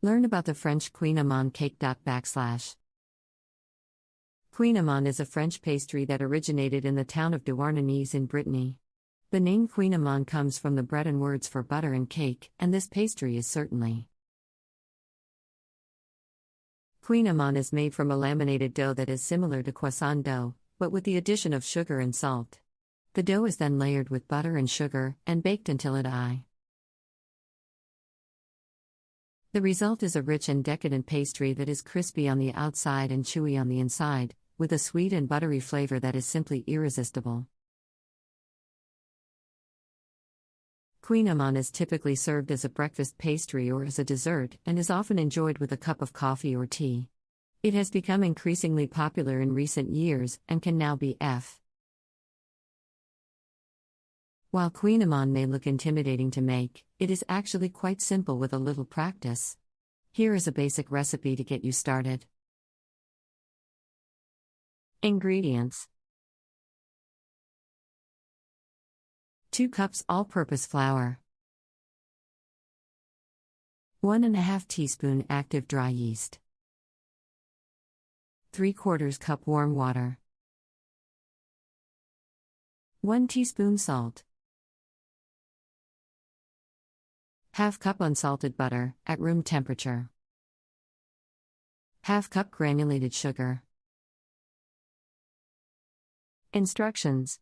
Learn about the French Kouign Amann cake. Kouign Amann is a French pastry that originated in the town of Douarnenez in Brittany. The name Kouign Amann comes from the Breton words for butter and cake, and this pastry is certainly. Kouign Amann is made from a laminated dough that is similar to croissant dough, but with the addition of sugar and salt. The dough is then layered with butter and sugar, and baked until it The result is a rich and decadent pastry that is crispy on the outside and chewy on the inside, with a sweet and buttery flavor that is simply irresistible. Kouign Amann is typically served as a breakfast pastry or as a dessert, and is often enjoyed with a cup of coffee or tea. It has become increasingly popular in recent years, and can now be While Kouign Amann may look intimidating to make, it is actually quite simple with a little practice. Here is a basic recipe to get you started. Ingredients: 2 cups all-purpose flour, 1½ teaspoon active dry yeast, 3/4 cup warm water, 1 teaspoon salt, ½ cup unsalted butter, at room temperature, ½ cup granulated sugar. Instructions: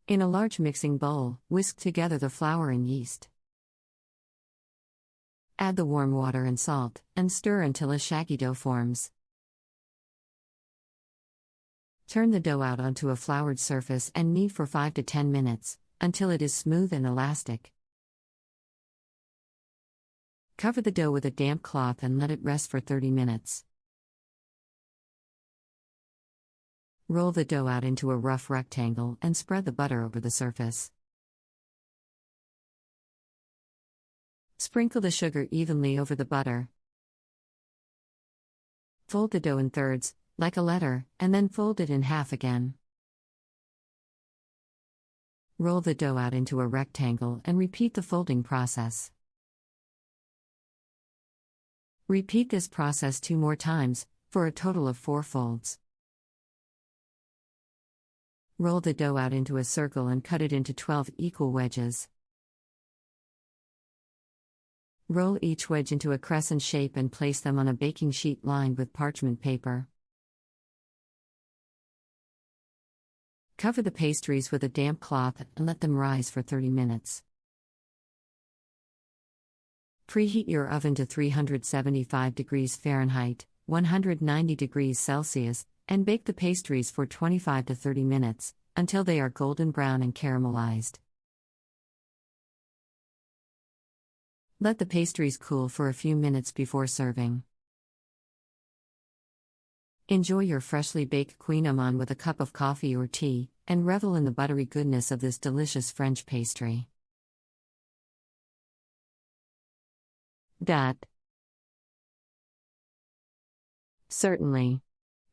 in a large mixing bowl, whisk together the flour and yeast. Add the warm water and salt, and stir until a shaggy dough forms. Turn the dough out onto a floured surface and knead for 5 to 10 minutes, until it is smooth and elastic. Cover the dough with a damp cloth and let it rest for 30 minutes. Roll the dough out into a rough rectangle and spread the butter over the surface. Sprinkle the sugar evenly over the butter. Fold the dough in thirds, like a letter, and then fold it in half again. Roll the dough out into a rectangle and repeat the folding process. Repeat this process 2 more times, for a total of 4 folds. Roll the dough out into a circle and cut it into 12 equal wedges. Roll each wedge into a crescent shape and place them on a baking sheet lined with parchment paper. Cover the pastries with a damp cloth and let them rise for 30 minutes. Preheat your oven to 375 degrees Fahrenheit, 190 degrees Celsius, and bake the pastries for 25 to 30 minutes, until they are golden brown and caramelized. Let the pastries cool for a few minutes before serving. Enjoy your freshly baked Kouign Amann with a cup of coffee or tea, and revel in the buttery goodness of this delicious French pastry. Certainly.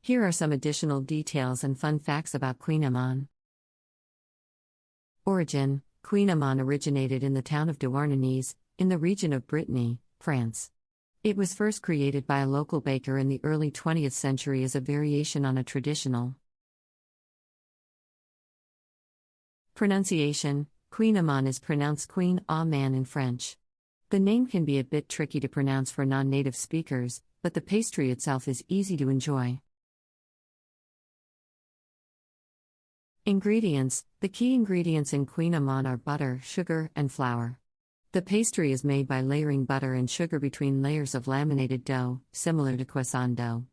Here are some additional details and fun facts about Kouign Amann. Origin: Kouign Amann originated in the town of Douarnenez, in the region of Brittany, France. It was first created by a local baker in the early 20th century as a variation on a traditional pronunciation. Kouign Amann is pronounced Kouign Amann in French. The name can be a bit tricky to pronounce for non-native speakers, but the pastry itself is easy to enjoy. Ingredients: the key ingredients in Kouign Amann are butter, sugar, and flour. The pastry is made by layering butter and sugar between layers of laminated dough, similar to croissant dough.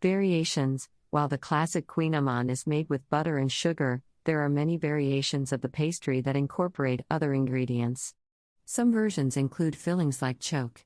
Variations: while the classic Kouign Amann is made with butter and sugar, there are many variations of the pastry that incorporate other ingredients. Some versions include fillings like choke.